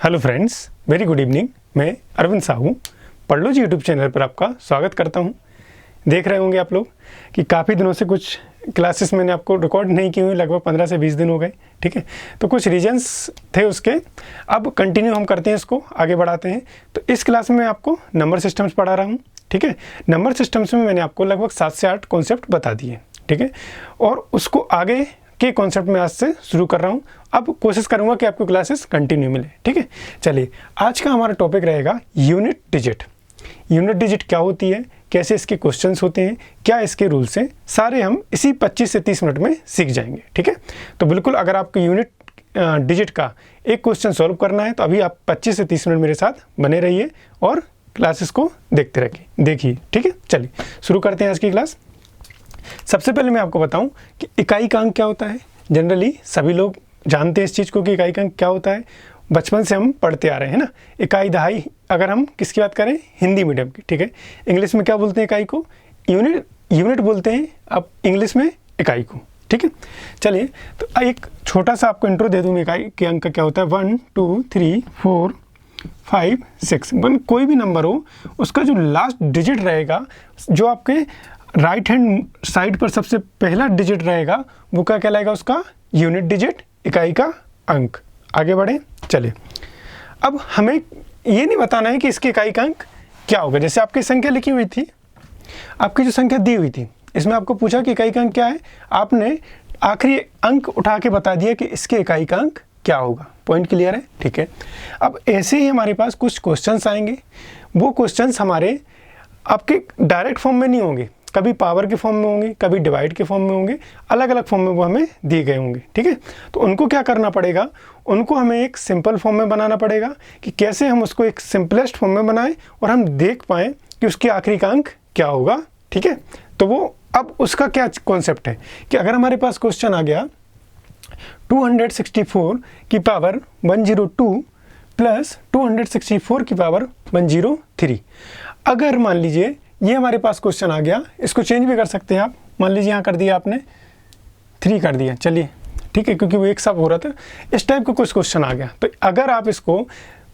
Hello friends, very good evening. मैं अरविंद साहू पढ़ लो जी YouTube channel पर आपका स्वागत करता हूं। देख रहे होंगे आप लोग कि काफ़ी दिनों से कुछ क्लासेस मैंने आपको रिकॉर्ड नहीं की हुई, लगभग 15 से 20 दिन हो गए। ठीक है, तो कुछ रीजंस थे उसके। अब कंटिन्यू हम करते हैं, इसको आगे बढ़ाते हैं। तो इस क्लास में मैं आपको नंबर सिस्टम्स पढ़ा रहा हूँ। ठीक है, नंबर सिस्टम्स में मैंने आपको लगभग 7 से 8 कॉन्सेप्ट बता दिए। ठीक है, और उसको आगे के कॉन्सेप्ट में आज से शुरू कर रहा हूँ। अब कोशिश करूँगा कि आपको क्लासेस कंटिन्यू मिले। ठीक है, चलिए आज का हमारा टॉपिक रहेगा यूनिट डिजिट। यूनिट डिजिट क्या होती है, कैसे इसके क्वेश्चंस होते हैं, क्या इसके रूल्स हैं, सारे हम इसी 25 से 30 मिनट में सीख जाएंगे। ठीक है, तो बिल्कुल अगर आपको यूनिट डिजिट का एक क्वेश्चन सॉल्व करना है तो अभी आप 25 से 30 मिनट मेरे साथ बने रहिए और क्लासेस को देखते रहिए, देखिए। ठीक है, चलिए शुरू करते हैं आज की क्लास। सबसे पहले मैं आपको बताऊं कि इकाई का अंक क्या होता है। जनरली सभी लोग जानते हैं इस चीज़ को कि इकाई का अंक क्या होता है, बचपन से हम पढ़ते आ रहे हैं ना। इकाई दहाई अगर हम किसकी बात करें, हिंदी मीडियम की। ठीक है, इंग्लिश में क्या बोलते हैं इकाई को, यूनिट बोलते हैं, अब इंग्लिश में इकाई को। ठीक है, चलिए तो एक छोटा सा आपको इंट्रो दे दूँ इकाई के अंक का क्या होता है। 1 2 3 4 5 6 1 कोई भी नंबर हो, उसका जो लास्ट डिजिट रहेगा, जो आपके राइट हैंड साइड पर सबसे पहला डिजिट रहेगा, वो क्या कहलाएगा, उसका यूनिट डिजिट, इकाई का अंक। आगे बढ़े, चलिए। अब हमें ये नहीं बताना है कि इसकी इकाई का अंक क्या होगा। जैसे आपकी संख्या लिखी हुई थी, आपकी जो संख्या दी हुई थी, इसमें आपको पूछा कि इकाई का अंक क्या है, आपने आखिरी अंक उठा के बता दिया कि इसके इकाई का अंक क्या होगा। पॉइंट क्लियर है। ठीक है, अब ऐसे ही हमारे पास कुछ क्वेश्चंस आएंगे। वो क्वेश्चंस हमारे आपके डायरेक्ट फॉर्म में नहीं होंगे, कभी पावर के फॉर्म में होंगे, कभी डिवाइड के फॉर्म में होंगे, अलग अलग फॉर्म में वो हमें दिए गए होंगे। ठीक है, तो उनको क्या करना पड़ेगा, उनको हमें एक सिंपल फॉर्म में बनाना पड़ेगा कि कैसे हम उसको एक सिंपलेस्ट फॉर्म में बनाएं और हम देख पाएँ कि उसके आखिरी का अंक क्या होगा। ठीक है, तो वो अब उसका क्या कॉन्सेप्ट है कि अगर हमारे पास क्वेश्चन आ गया 264 की पावर 102 प्लस 264 की पावर 103। अगर मान लीजिए ये हमारे पास क्वेश्चन आ गया, इसको चेंज भी कर सकते हैं आप। मान लीजिए यहाँ कर दिया आपने 3 कर दिया, चलिए ठीक है, क्योंकि वो एक साथ हो रहा था। इस टाइप का कुछ क्वेश्चन आ गया, तो अगर आप इसको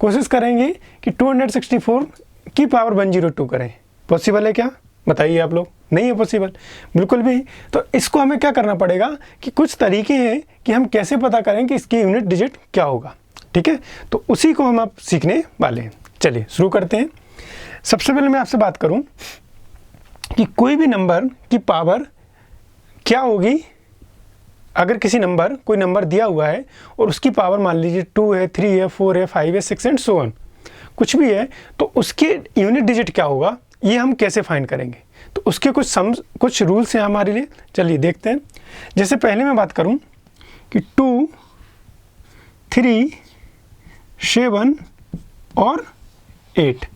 कोशिश करेंगे कि 264 की पावर 102 करें, पॉसिबल है क्या, बताइए आप लोग। नहीं है पॉसिबल, बिल्कुल भी। तो इसको हमें क्या करना पड़ेगा कि कुछ तरीके हैं कि हम कैसे पता करें कि इसकी यूनिट डिजिट क्या होगा। ठीक है, तो उसी को हम आप सीखने वाले हैं। चलिए शुरू करते हैं। सबसे पहले मैं आपसे बात करूं कि कोई भी नंबर की पावर क्या होगी। अगर किसी नंबर, कोई नंबर दिया हुआ है और उसकी पावर मान लीजिए 2 है, 3 है, 4 है, 5 है, 6 एंड सो ऑन, कुछ भी है, तो उसके यूनिट डिजिट क्या होगा, ये हम कैसे फाइंड करेंगे। तो उसके कुछ रूल्स हैं हमारे लिए। चलिए देखते हैं। जैसे पहले मैं बात करूं कि 2, 3, 7 और 8,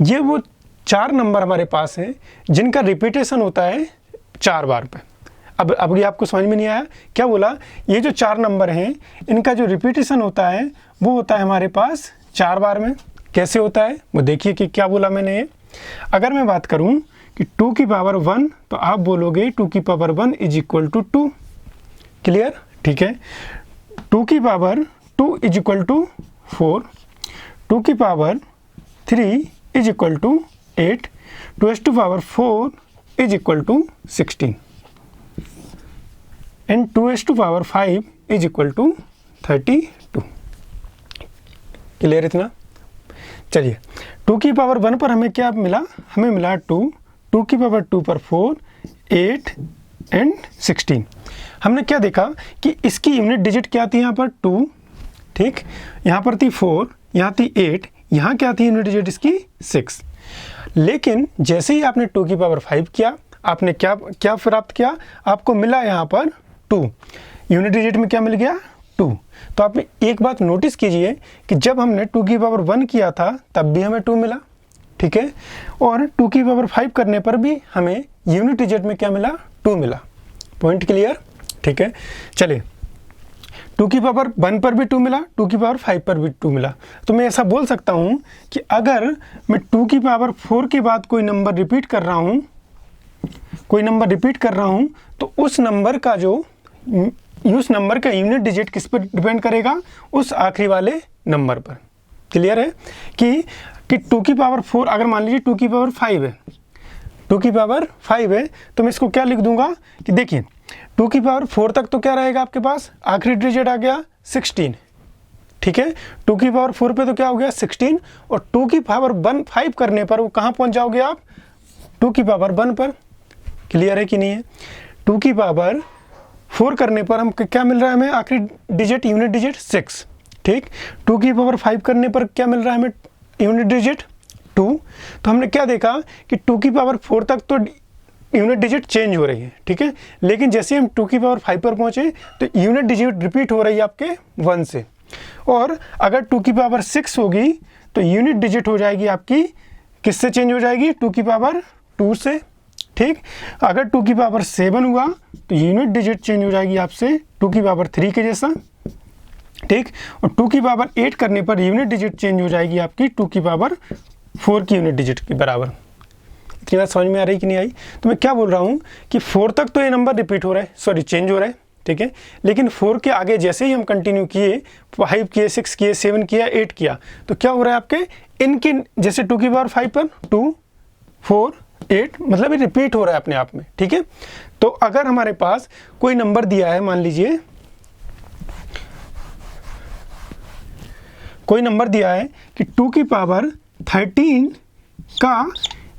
ये वो 4 नंबर हमारे पास हैं जिनका रिपीटेशन होता है 4 बार पे। अब ये आपको समझ में नहीं आया क्या बोला, ये जो 4 नंबर हैं इनका जो रिपीटेशन होता है वो होता है हमारे पास 4 बार में। कैसे होता है वो देखिए कि क्या बोला मैंने ये। अगर मैं बात करूं कि 2 की पावर 1, तो आप बोलोगे 2 की power 1 is equal to 2। Clear, ठीक है। 2 की पावर 2 इज इक्वल टू 4, 2 की power 3 is equal to 8, 2 to power 4 is equal to 16 and 2 to power 5 is equal to 32। Clear इतना। चलिए 2 की पावर 1 पर हमें क्या मिला, हमें मिला 2, 2 की पावर 2 पर 4, 8 एंड 16। हमने क्या देखा कि इसकी यूनिट डिजिट क्या थी, यहाँ पर 2, ठीक, यहाँ पर थी 4, यहाँ थी 8, यहाँ क्या थी यूनिट डिजिट इसकी 6। लेकिन जैसे ही आपने 2 की पावर 5 किया, आपने क्या प्राप्त किया, आपको मिला यहाँ पर 2। यूनिट डिजिट में क्या मिल गया, 2। तो आप एक बात नोटिस कीजिए कि जब हमने 2 की पावर 1 किया था तब भी हमें 2 मिला। ठीक है, और 2 की पावर 5 करने पर भी हमें यूनिट डिजिट में क्या मिला, 2 मिला। पॉइंट क्लियर, ठीक है। चलिए 2 की पावर 1 पर भी 2 मिला, 2 की पावर 5 पर भी 2 मिला। तो मैं ऐसा बोल सकता हूँ कि अगर मैं 2 की पावर 4 के बाद कोई नंबर रिपीट कर रहा हूँ, तो उस नंबर का यूनिट डिजिट किस पर डिपेंड करेगा, उस आखिरी वाले नंबर पर। क्लियर है कि 2 की पावर 4 अगर मान लीजिए 2 की पावर 5 है, 2 की पावर 5 है तो मैं इसको क्या लिख दूंगा कि देखिए 2 की पावर 4 तक तो क्या रहेगा आपके पास, आखिरी डिजिट आ गया 16, ठीक है। 2 की पावर 4 पे तो क्या हो गया 16, और 2 की पावर 5 करने पर वो कहाँ पहुँच जाओगे आप, 2 की पावर 1 पर। क्लियर है कि नहीं है। 2 की पावर 4 करने पर हम क्या मिल रहा है हमें, आखिरी डिजिट यूनिट डिजिट 6, ठीक। 2 की पावर 5 करने पर क्या मिल रहा है हमें, यूनिट डिजिट 2। तो हमने क्या देखा कि 2 की पावर 4 तक तो यूनिट डिजिट चेंज हो रही है, ठीक है, लेकिन जैसे हम 2 की पावर 5 पर पहुंचे तो यूनिट डिजिट रिपीट हो रही है आपके 1 से, और अगर 2 की पावर 6 होगी तो यूनिट डिजिट हो जाएगी आपकी किससे चेंज हो जाएगी, 2 की पावर 2 से, ठीक। अगर 2 की पावर 7 हुआ तो यूनिट डिजिट चेंज हो जाएगी आपसे 2 की पावर 3 के जैसा, ठीक। और 2 की पावर 8 करने पर यूनिट डिजिट चेंज हो जाएगी आपकी 2 की पावर 4 की यूनिट डिजिट के बराबर। इतनी बात समझ में आ रही कि नहीं आई। तो मैं क्या बोल रहा हूँ कि 4 तक तो ये नंबर रिपीट हो रहा है, सॉरी चेंज हो रहा है, ठीक है, लेकिन 4 के आगे जैसे ही हम कंटिन्यू किए, 5 किए, 6 किए, 7 किया, 8 किया, तो क्या हो रहा है आपके इनके, जैसे 2 की पावर 5 पर 2, 4, 8, मतलब ये रिपीट हो रहा है अपने आप में, ठीक है। तो अगर हमारे पास कोई नंबर दिया है, मान लीजिए कोई नंबर दिया है कि 2 की पावर 13 का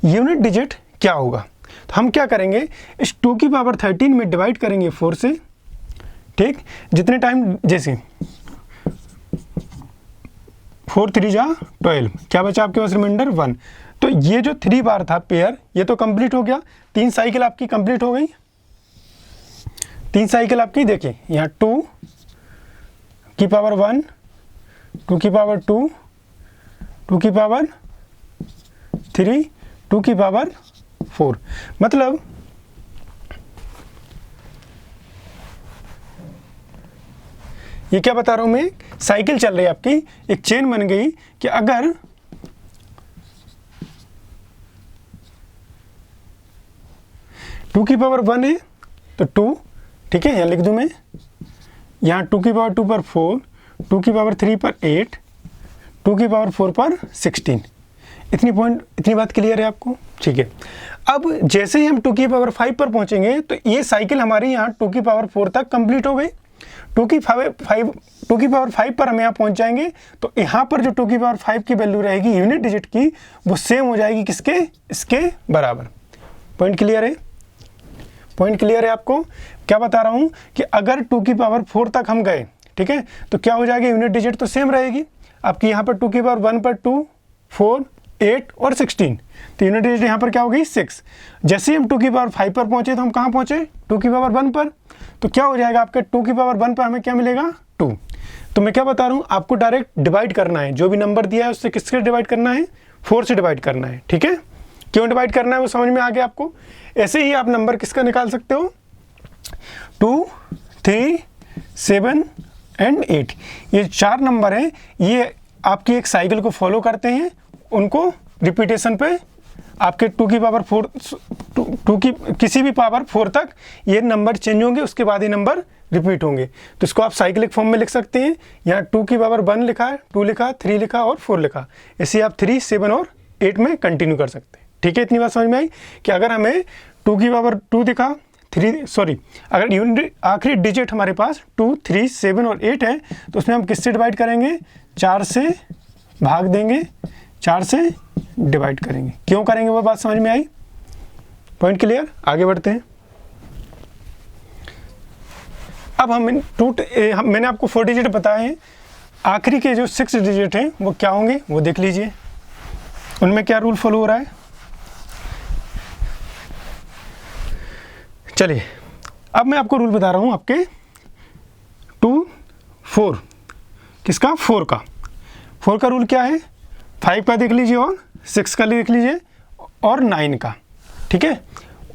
यूनिट डिजिट क्या होगा, तो हम क्या करेंगे, इस 2 की पावर 13 में डिवाइड करेंगे 4 से, ठीक। जितने टाइम, जैसे 4 3 जा 12, क्या बचा आपके पास रिमाइंडर 1। तो ये जो 3 बार था पेयर, ये तो कंप्लीट हो गया, 3 साइकिल आपकी कंप्लीट हो गई, 3 साइकिल आपकी, देखिए यहाँ 2 की पावर 1, 2 की पावर 2, 2 की पावर 3, 2 की पावर 4, मतलब ये क्या बता रहा हूं मैं, साइकिल चल रही है आपकी, एक चेन बन गई कि अगर टू की पावर 1 है तो 2, ठीक है, यहाँ लिख दूं मैं, यहाँ 2 की पावर 2 पर 4, 2 की पावर 3 पर 8, 2 की पावर 4 पर 16। इतनी बात क्लियर है आपको, ठीक है। अब जैसे ही हम 2 की पावर 5 पर पहुंचेंगे तो ये साइकिल हमारी यहाँ 2 की पावर 4 तक कंप्लीट हो गई। 2 की पावर 5 पर हम यहाँ पहुंच जाएंगे तो यहाँ पर जो 2 की पावर 5 की वैल्यू रहेगी यूनिट डिजिट की, वो सेम हो जाएगी किसके, इसके बराबर। पॉइंट क्लियर है, पॉइंट क्लियर है आपको। क्या बता रहा हूँ कि अगर 2 की पावर 4 तक हम गए, ठीक है, तो क्या हो जाएगी, यूनिट डिजिट तो सेम रहेगी आपकी, यहाँ पर 2 की पावर 1 पर 2, 4, 8 और 16, तो यूनिट डिजिट यहाँ पर क्या होगी 6। जैसे ही हम 2 की पावर 5 पर पहुंचे तो हम कहाँ पहुंचे, 2 की पावर 1 पर, तो क्या हो जाएगा आपके 2 की पावर 1 पर हमें क्या मिलेगा 2। तो मैं क्या बता रहा हूँ, आपको डायरेक्ट डिवाइड करना है, जो भी नंबर दिया है उससे किससे डिवाइड करना है, 4 से डिवाइड करना है, ठीक है। क्यों डिवाइड करना है वो समझ में आ गया आपको। ऐसे ही आप नंबर किसका निकाल सकते हो, 2, 3, 7 एंड 8, ये 4 नंबर हैं, ये आपकी एक साइकिल को फॉलो करते हैं, उनको रिपीटेशन पे आपके 2 की पावर 4, 2 की किसी भी पावर 4 तक ये नंबर चेंज होंगे, उसके बाद ये नंबर रिपीट होंगे। तो इसको आप साइक्लिक फॉर्म में लिख सकते हैं, यहाँ 2 की पावर 1 लिखा है, 2 लिखा, 3 लिखा और 4 लिखा, ऐसे आप 3, 7 और 8 में कंटिन्यू कर सकते हैं, ठीक है। इतनी बात समझ में आई कि अगर हमें 2 की पावर 2 दिखा, अगर यूनिट आखिरी डिजिट हमारे पास 2, 3, 7 और 8 है तो उसमें हम किससे डिवाइड करेंगे, 4 से भाग देंगे, 4 से डिवाइड करेंगे। क्यों करेंगे वो बात समझ में आई, पॉइंट क्लियर। आगे बढ़ते हैं। अब मैंने आपको 4 डिजिट बताए हैं, आखिरी के जो 6 डिजिट हैं वो क्या होंगे वो देख लीजिए, उनमें क्या रूल फॉलो हो रहा है। चलिए अब मैं आपको रूल बता रहा हूँ आपके 2, 4 किसका, 4 का। 4 का रूल क्या है, 5 का देख लीजिए और 6 का देख लीजिए और 9 का, ठीक है।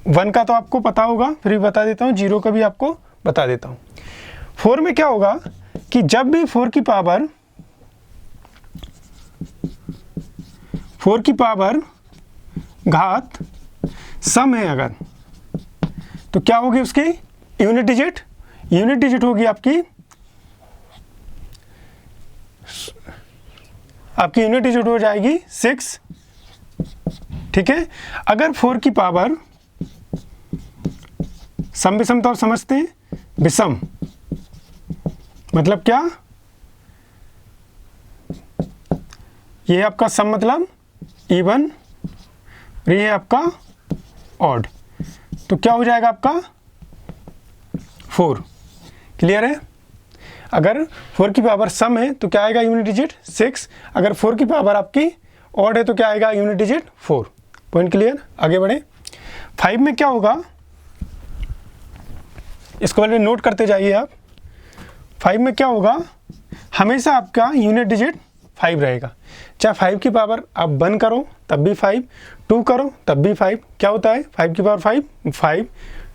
1 का तो आपको पता होगा, फिर भी बता देता हूँ, 0 का भी आपको बता देता हूँ। 4 में क्या होगा कि जब भी 4 की पावर घात सम है अगर, तो क्या होगी उसकी यूनिट डिजिट होगी आपकी आपकी यूनिट डिजिट हो जाएगी 6, ठीक है। अगर 4 की पावर सम विषम तौर समझते हैं, विषम मतलब क्या, ये आपका सम मतलब इवन, और ये आपका ऑड, तो क्या हो जाएगा आपका 4। क्लियर है। अगर 4 की पावर सम है तो क्या आएगा यूनिट डिजिट 6, अगर 4 की पावर आपकी ऑड है तो क्या आएगा यूनिट डिजिट 4। Point clear. आगे बढ़े। 5 में क्या होगा, इसको पहले नोट करते जाइए आप। 5 में क्या होगा, हमेशा आपका यूनिट डिजिट 5 रहेगा, चाहे 5 की पावर आप 1 करो तब भी 5, 2 करो तब भी 5। क्या होता है 5 की पावर 5,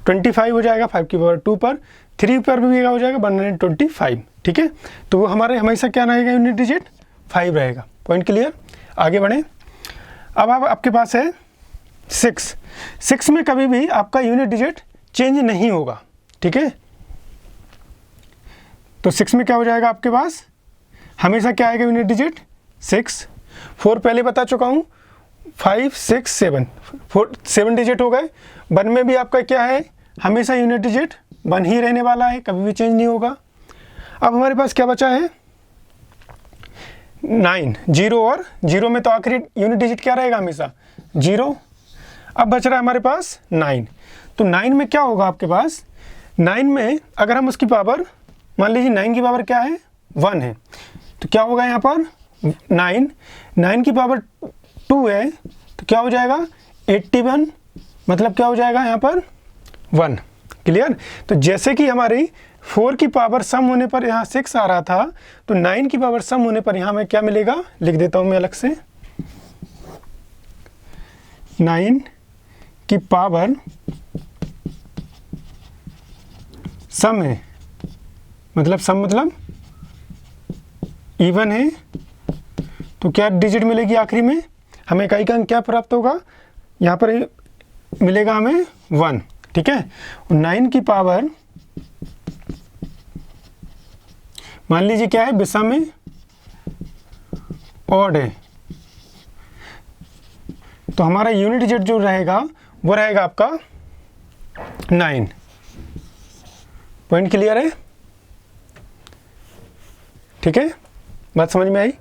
25 हो जाएगा 5 की पावर 2 पर, 3 पर भी हो जाएगा 125, ठीक है। तो वो हमारे हमेशा क्या रहेगा यूनिट डिजिट 5 रहेगा। Point clear. आगे बढ़ें। अब आपके पास है 6 में कभी भी आपका यूनिट डिजिट चेंज नहीं होगा, ठीक है। तो 6 में क्या हो जाएगा आपके पास, हमेशा क्या आएगा यूनिट डिजिट 6। 4 पहले बता चुका हूँ, 5, 6, 7, 7 डिजिट हो गए। 1 में भी आपका क्या है, हमेशा यूनिट डिजिट 1 ही रहने वाला है, कभी भी चेंज नहीं होगा। अब हमारे पास क्या बचा है 9, 0 और 0 में तो आखिरी यूनिट डिजिट क्या रहेगा हमेशा 0। अब बच रहा है हमारे पास 9, तो 9 में क्या होगा आपके पास, 9 में अगर हम उसकी पावर मान लीजिए 9 की पावर क्या है 1 है, तो क्या होगा यहाँ पर 9 की पावर 2 है तो क्या हो जाएगा 81, मतलब क्या हो जाएगा यहाँ पर 1। क्लियर। तो जैसे कि हमारी 4 की पावर सम होने पर यहाँ 6 आ रहा था, तो 9 की पावर सम होने पर यहाँ में क्या मिलेगा, लिख देता हूँ मैं अलग से, 9 की पावर सम है, मतलब सम मतलब इवन है, तो क्या डिजिट मिलेगी आखिरी में, हमें इकाई का अंक क्या प्राप्त होगा, यहाँ पर मिलेगा हमें 1, ठीक है। 9 की पावर मान लीजिए क्या है विषम में ऑड है, तो हमारा यूनिट डिजिट जो रहेगा वो रहेगा आपका 9। पॉइंट क्लियर है, ठीक है, बात समझ में आई।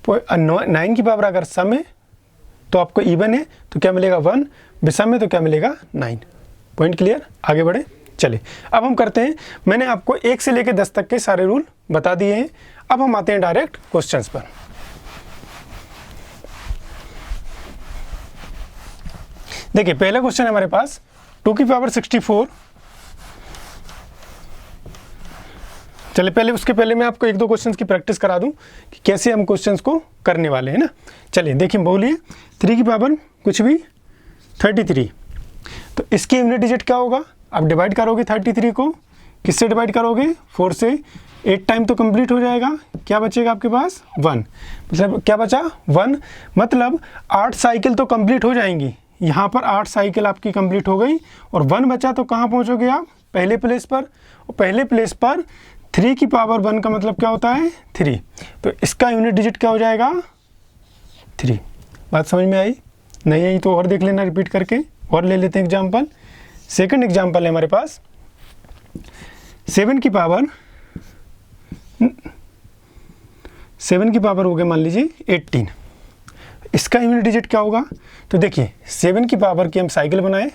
9 की पावर अगर सम है तो आपको इवन है तो क्या मिलेगा 1, विषम है तो क्या मिलेगा 9। Point clear. आगे बढ़े। चलिए अब हम करते हैं, मैंने आपको 1 से लेकर 10 तक के सारे रूल बता दिए हैं। अब हम आते हैं डायरेक्ट क्वेश्चंस पर। देखिए पहला क्वेश्चन है हमारे पास 2 की पावर 64। चलिए पहले उसके पहले मैं आपको 1-2 क्वेश्चंस की प्रैक्टिस करा दूं कि कैसे हम क्वेश्चंस को करने वाले हैं ना। चलिए देखिए बोलिए 3 की पावर कुछ भी 33, तो इसकी यूनिट डिजिट क्या होगा, आप डिवाइड करोगे 33 को, किससे डिवाइड करोगे 4 से, 8 टाइम तो कंप्लीट हो जाएगा, क्या बचेगा आपके पास 1, मतलब क्या बचा 1, मतलब 8 साइकिल तो कंप्लीट हो जाएंगी, यहाँ पर 8 साइकिल आपकी कंप्लीट हो गई और 1 बचा, तो कहाँ पहुँचोगे आप पहले प्लेस पर, और पहले प्लेस पर 3 की पावर 1 का मतलब क्या होता है 3, तो इसका यूनिट डिजिट क्या हो जाएगा 3। बात समझ में आई, नहीं आई तो और देख लेना रिपीट करके, और ले लेते हैं एग्जाम्पल। सेकंड एग्जाम्पल है हमारे पास 7 की पावर हो गया मान लीजिए 18, इसका यूनिट डिजिट क्या होगा, तो देखिए 7 की पावर की हम साइकिल बनाए,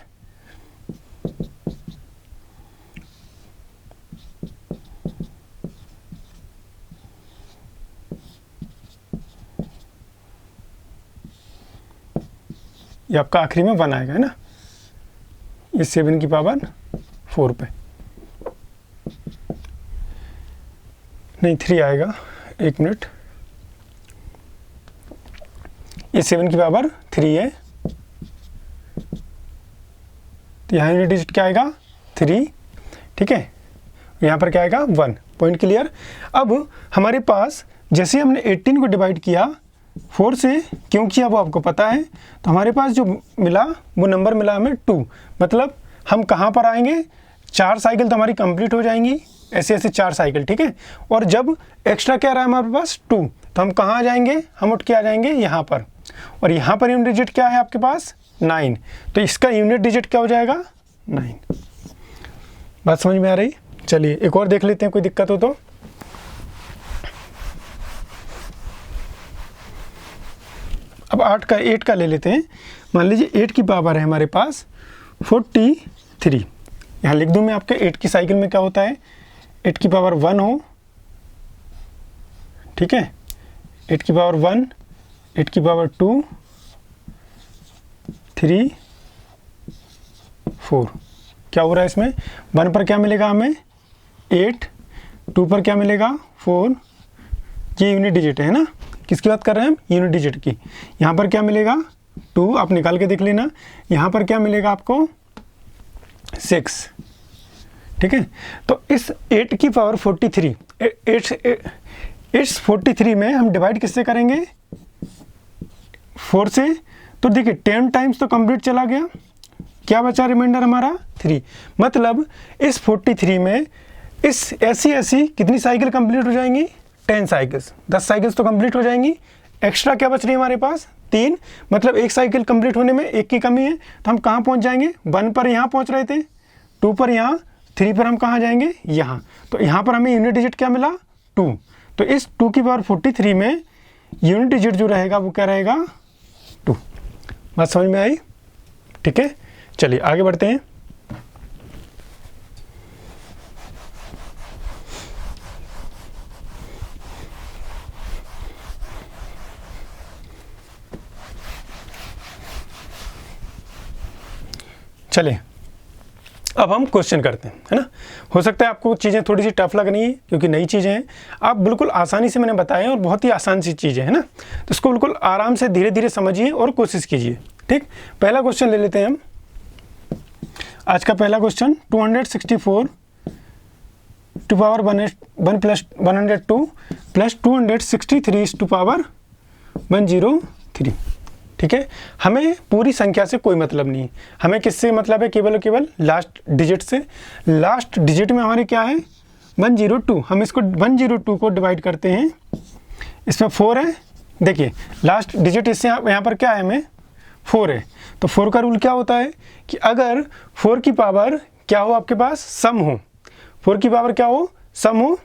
ये आपका आखिरी में 1 आएगा है ना, ये 7 की पावर 4 पे, नहीं 3 आएगा, 1 मिनट, ये 7 की पावर 3 है, तो यहाँ यूनिट डिजिट क्या आएगा 3, ठीक है, यहाँ पर क्या आएगा 1। Point clear. अब हमारे पास जैसे हमने 18 को डिवाइड किया 4 से, क्यों किया वो आपको पता है, तो हमारे पास जो मिला वो नंबर मिला हमें 2, मतलब हम कहाँ पर आएंगे, 4 साइकिल तो हमारी कंप्लीट हो जाएंगी, ऐसे ऐसे 4 साइकिल, ठीक है, और जब एक्स्ट्रा क्या रहा है हमारे पास 2, तो तो हम कहाँ आ जाएंगे, हम उठ के आ जाएंगे यहाँ पर, और यहाँ पर यूनिट डिजिट क्या है आपके पास 9, तो इसका यूनिट डिजिट क्या हो जाएगा 9। बात समझ में आ रही? चलिए एक और देख लेते हैं, कोई दिक्कत हो तो। अब 8 का ले लेते हैं। मान लीजिए 8 की पावर है हमारे पास 43। यहाँ लिख दूँ मैं आपके 8 की साइकिल में क्या होता है, 8 की पावर 1 हो, ठीक है, 8 की पावर 1, 8 की पावर 2, 3, 4। क्या हो रहा है इसमें, 1 पर क्या मिलेगा हमें 8, 2 पर क्या मिलेगा 4, ये यूनिट डिजिट है ना, किसकी बात कर रहे हैं हम, यूनिट डिजिट की। यहाँ पर क्या मिलेगा 2, आप निकाल के देख लेना। यहाँ पर क्या मिलेगा आपको 6, ठीक है। तो इस 8 की पावर 43, इस 43 में हम डिवाइड किससे करेंगे 4 से, तो देखिए 10 टाइम्स तो कंप्लीट चला गया, क्या बचा रिमाइंडर हमारा 3। मतलब इस 43 में इस ऐसी कितनी साइकिल कंप्लीट हो जाएंगी 10 साइकिल्स, 10 साइकिल्स तो कंप्लीट हो जाएंगी। एक्स्ट्रा क्या बच रही है हमारे पास 3, मतलब एक साइकिल कंप्लीट होने में 1 की कमी है, तो हम कहाँ पहुँच जाएंगे, 1 पर यहाँ पहुँच रहे थे, 2 पर यहाँ, 3 पर हम कहाँ जाएंगे यहाँ। तो यहाँ पर हमें यूनिट डिजिट क्या मिला 2। तो इस 2 की पावर 43 में यूनिट डिजिट जो रहेगा वो क्या रहेगा 2। बात समझ में आई? ठीक है, चलिए आगे बढ़ते हैं। चलिए अब हम क्वेश्चन करते हैं, है ना। हो सकता है आपको चीज़ें थोड़ी सी टफ लग रही है क्योंकि नई चीज़ें हैं, आप बिल्कुल आसानी से मैंने बताया और बहुत ही आसान सी चीज़ें है ना, तो इसको बिल्कुल आराम से धीरे धीरे समझिए और कोशिश कीजिए। ठीक, पहला क्वेश्चन ले लेते हैं हम। आज का पहला question 264 to power 1 plus 102 plus 263 to power 103। ठीक है, हमें पूरी संख्या से कोई मतलब नहीं है, हमें किससे मतलब है, केवल और केवल लास्ट डिजिट से। लास्ट डिजिट में हमारे क्या है 102, हम इसको 102 को डिवाइड करते हैं, इसमें 4 है। देखिए लास्ट डिजिट इससे यहाँ पर क्या है, हमें 4 है, तो 4 का रूल क्या होता है कि अगर 4 की पावर क्या हो आपके पास सम हो, 4 की पावर क्या हो सम हो,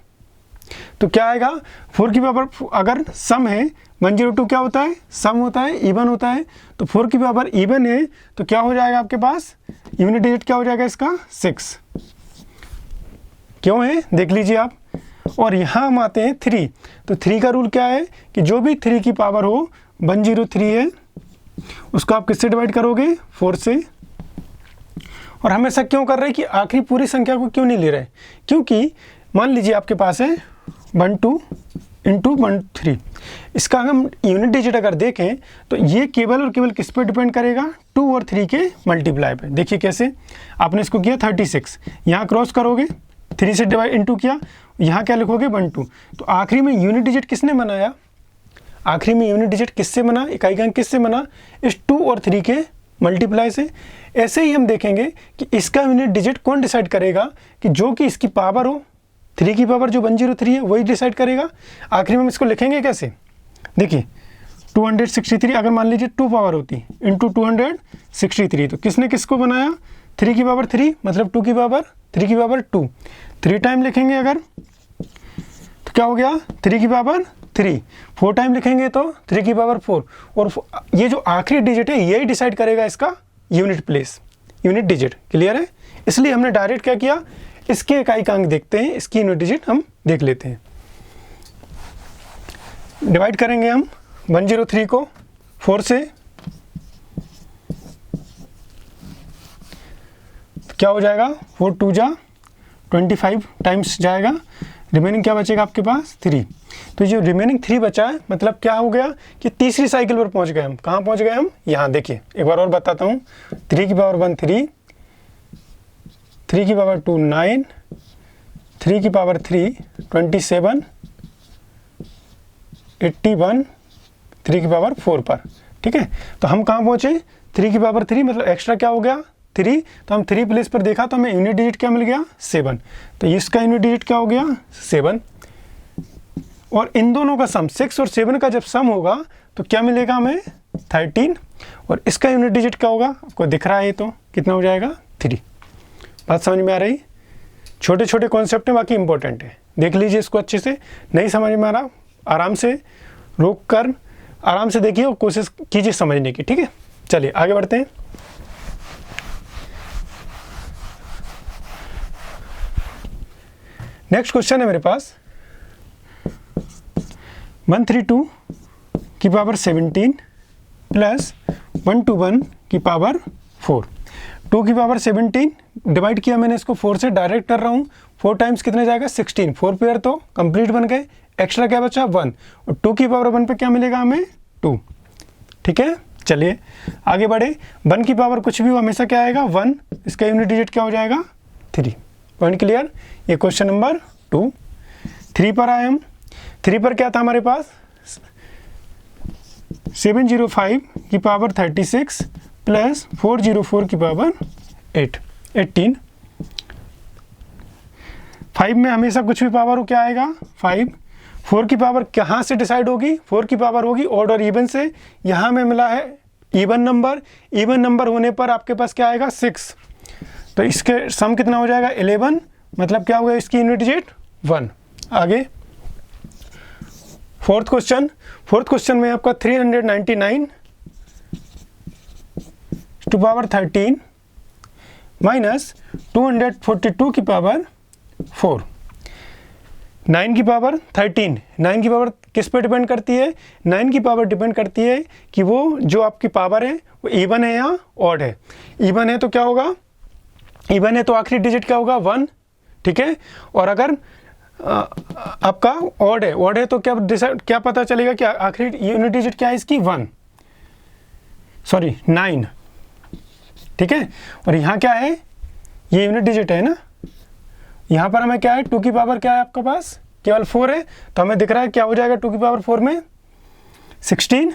तो क्या आएगा 4 की पावर अगर सम है 102 क्या होता है सम होता है, इवन होता है, तो 4 की पावर इवन है तो क्या हो जाएगा आपके पास यूनिट डिजिट क्या हो जाएगा इसका 6। क्यों है देख लीजिए आप। और यहाँ हम आते हैं 3, तो 3 का रूल क्या है कि जो भी 3 की पावर हो 103 है उसको आप किससे डिवाइड करोगे 4 से। और हम ऐसा क्यों कर रहे हैं कि आखिरी पूरी संख्या को क्यों नहीं ले रहे, क्योंकि मान लीजिए आपके पास है 12 इंटू 13, इसका हम यूनिट डिजिट अगर देखें तो ये केवल और केवल किस पे डिपेंड करेगा 2 और 3 के मल्टीप्लाई पे। देखिए कैसे, आपने इसको किया 36, यहाँ क्रॉस करोगे 3 से डिवाइड इंटू किया, यहाँ क्या लिखोगे 12, तो आखिरी में यूनिट डिजिट किसने बनाया, आखिरी में यूनिट डिजिट किससे बना, इकाई का अंक किससे बना, इस 2 और 3 के मल्टीप्लाई से। ऐसे ही हम देखेंगे कि इसका यूनिट डिजिट कौन डिसाइड करेगा कि जो कि इसकी पावर हो, 3 की पावर जो 103 है वही डिसाइड करेगा। आखिर में हम इसको लिखेंगे कैसे, देखिए 263 अगर मान लीजिए 2 पावर होती इंटू 263, तो किसने किसको बनाया 3 की पावर 3, मतलब 2 की पावर 3 की पावर 2, 3 टाइम लिखेंगे अगर तो क्या हो गया 3 की पावर 3, 4 टाइम लिखेंगे तो 3 की पावर 4, और ये जो आखिरी डिजिट है यही डिसाइड करेगा इसका unit place, unit digit. Clear है, इसलिए हमने डायरेक्ट क्या किया, इसके इकाई का अंक देखते हैं, इसकी यूनिट डिजिट हम देख लेते हैं। डिवाइड करेंगे हम 103 को 4 से, तो क्या हो जाएगा 4 2 जा 25 टाइम्स जाएगा, रिमेनिंग क्या बचेगा आपके पास 3। तो जो रिमेनिंग 3 बचा है मतलब क्या हो गया कि तीसरी साइकिल पर पहुंच गए हम। कहाँ पहुंच गए हम, यहाँ देखिए एक बार और बताता हूँ, 3 की पावर 1 3, 3 की पावर 2 9, 3 की पावर 3 27, 81, 3 की पावर 4 पर। ठीक है, तो हम कहाँ पहुँचे 3 की पावर 3, मतलब एक्स्ट्रा क्या हो गया 3, तो हम 3 प्लेस पर देखा तो हमें यूनिट डिजिट क्या मिल गया 7, तो इसका यूनिट डिजिट क्या हो गया 7। और इन दोनों का सम 6 और 7 का जब सम होगा तो क्या मिलेगा हमें 13, और इसका यूनिट डिजिट क्या होगा आपको दिख रहा है, तो कितना हो जाएगा 3। बात समझ में आ रही? छोटे छोटे कॉन्सेप्ट हैं, बाकी इंपॉर्टेंट है, देख लीजिए इसको अच्छे से। नहीं समझ में आ रहा आराम से रोक कर आराम से देखिए और कोशिश कीजिए समझने की, ठीक है। चलिए आगे बढ़ते हैं। नेक्स्ट क्वेश्चन है मेरे पास 132 की पावर 17 प्लस 121 की पावर 4। 2 की पावर 17 डिवाइड किया मैंने इसको 4 से, डायरेक्ट कर रहा हूँ। 4 टाइम्स कितने जाएगा 16, 4 पेयर तो कंप्लीट बन गए, एक्स्ट्रा क्या बचा 1, और 2 की पावर 1 पे क्या मिलेगा हमें 2, ठीक है। चलिए आगे बढ़े। 1 की पावर कुछ भी हो हमेशा क्या आएगा 1, इसका यूनिट डिजिट क्या हो जाएगा 3। Point clear? ये क्वेश्चन नंबर 2। 3 पर आए हम। 3 पर क्या था हमारे पास 705 की पावर 36 प्लस 404 की पावर 18। 5 में हमेशा कुछ भी पावर हो क्या आएगा 5। 4 की पावर कहाँ से डिसाइड होगी, 4 की पावर होगी ऑड और इवन से। यहाँ में मिला है इवन नंबर होने पर आपके पास क्या आएगा 6, तो इसके सम कितना हो जाएगा 11, मतलब क्या होगा इसकी यूनिट डिजिट 1। आगे फोर्थ क्वेश्चन में आपका 399 टू पावर 13 माइनस 242 की पावर 4। 9 की पावर 13, 9 की पावर किस पे डिपेंड करती है, 9 की पावर डिपेंड करती है कि वो जो आपकी पावर है वो इवन है या ऑड है। इवन है तो क्या होगा, इवन है तो आखिरी डिजिट क्या होगा 1, ठीक है। और अगर आपका ऑड है तो क्या पता चलेगा कि आखिरी यूनिट डिजिट क्या है इसकी 9, ठीक है। और यहाँ क्या है, ये यूनिट डिजिट है ना, यहाँ पर हमें क्या है 2 की पावर क्या है आपके पास केवल 4 है, तो हमें दिख रहा है क्या हो जाएगा 2 की पावर 4 में 16,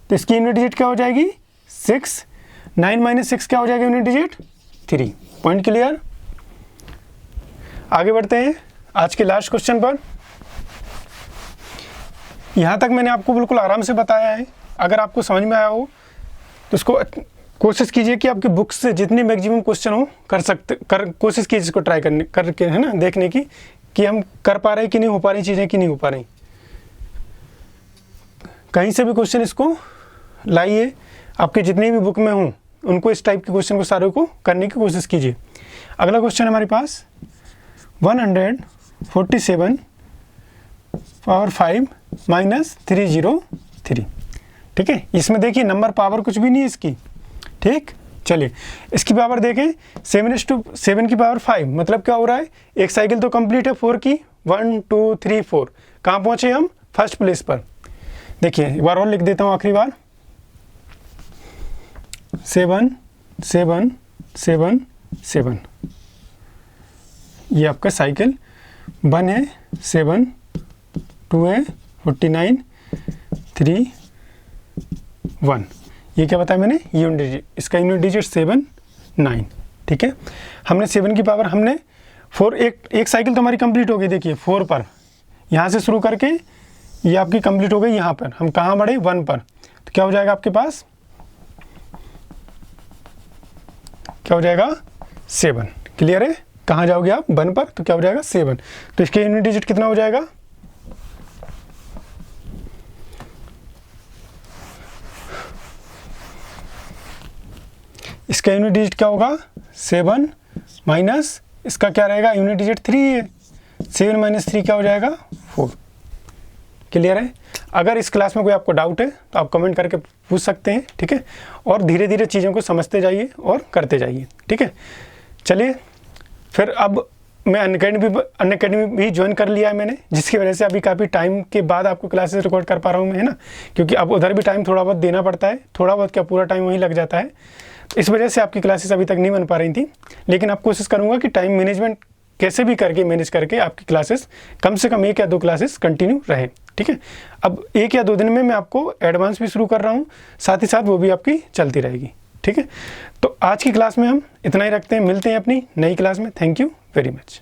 तो इसकी यूनिट डिजिट क्या हो जाएगी 6। 9 माइनस 6 क्या हो जाएगा यूनिट डिजिट 3। Point clear? आगे बढ़ते हैं आज के लास्ट क्वेश्चन पर। यहाँ तक मैंने आपको बिल्कुल आराम से बताया है, अगर आपको समझ में आया हो तो उसको कोशिश कीजिए कि आपकी बुक्स से जितने मैक्सिमम क्वेश्चन हो कोशिश कीजिए इसको ट्राई करके है ना, देखने की कि हम कर पा रहे हैं कि नहीं हो पा रही चीज़ें कि नहीं हो पा रही। कहीं से भी क्वेश्चन इसको लाइए, आपके जितने भी बुक में हों उनको इस टाइप के क्वेश्चन को सारे को करने की कोशिश कीजिए। अगला क्वेश्चन हमारे पास 147 पावर 5 माइनस 303, ठीक है। इसमें देखिए नंबर पावर कुछ भी नहीं है इसकी, ठीक। चलिए इसकी पावर देखें 7 की पावर 5, मतलब क्या हो रहा है एक साइकिल तो कंप्लीट है 4 की, 1 2 3 4, कहाँ पहुँचे हम फर्स्ट प्लेस पर। देखिए एक बार और लिख देता हूँ आखिरी बार 7 7 7 7, ये आपका साइकिल 1 है 7, 2 है 49, 3 1, ये क्या बताया मैंने यूनिट डिजिट, इसका यूनिट डिजिट 7 9, ठीक है। हमने 7 की पावर हमने 4 एक साइकिल तो हमारी कंप्लीट हो गई। देखिए 4 पर यहाँ से शुरू करके ये आपकी कंप्लीट हो गई, यहाँ पर हम कहाँ बढ़े 1 पर, तो क्या हो जाएगा आपके पास क्या हो जाएगा 7। क्लियर है? कहाँ जाओगे आप 1 पर, तो क्या हो जाएगा 7, तो इसके यूनिट डिजिट कितना हो जाएगा इसका यूनिट डिजिट क्या होगा 7 माइनस इसका क्या रहेगा यूनिट डिजिट 3 है, 7 माइनस 3 क्या हो जाएगा 4। क्लियर है? अगर इस क्लास में कोई आपको डाउट है तो आप कमेंट करके पूछ सकते हैं, ठीक है। और धीरे धीरे चीज़ों को समझते जाइए और करते जाइए, ठीक है। चलिए फिर अब मैं अनअकैडमी भी ज्वाइन कर लिया है मैंने, जिसकी वजह से अभी काफ़ी टाइम के बाद आपको क्लासेस रिकॉर्ड कर पा रहा हूँ मैं, है ना, क्योंकि अब उधर भी टाइम थोड़ा बहुत देना पड़ता है, थोड़ा बहुत क्या पूरा टाइम वहीं लग जाता है, इस वजह से आपकी क्लासेस अभी तक नहीं बन पा रही थी। लेकिन आप कोशिश करूँगा कि टाइम मैनेजमेंट कैसे भी करके मैनेज करके आपकी क्लासेस कम से कम 1 या 2 क्लासेस कंटिन्यू रहे, ठीक है। अब 1 या 2 दिन में मैं आपको एडवांस भी शुरू कर रहा हूँ, साथ ही साथ वो भी आपकी चलती रहेगी, ठीक है। तो आज की क्लास में हम इतना ही रखते हैं, मिलते हैं अपनी नई क्लास में। Thank you very much.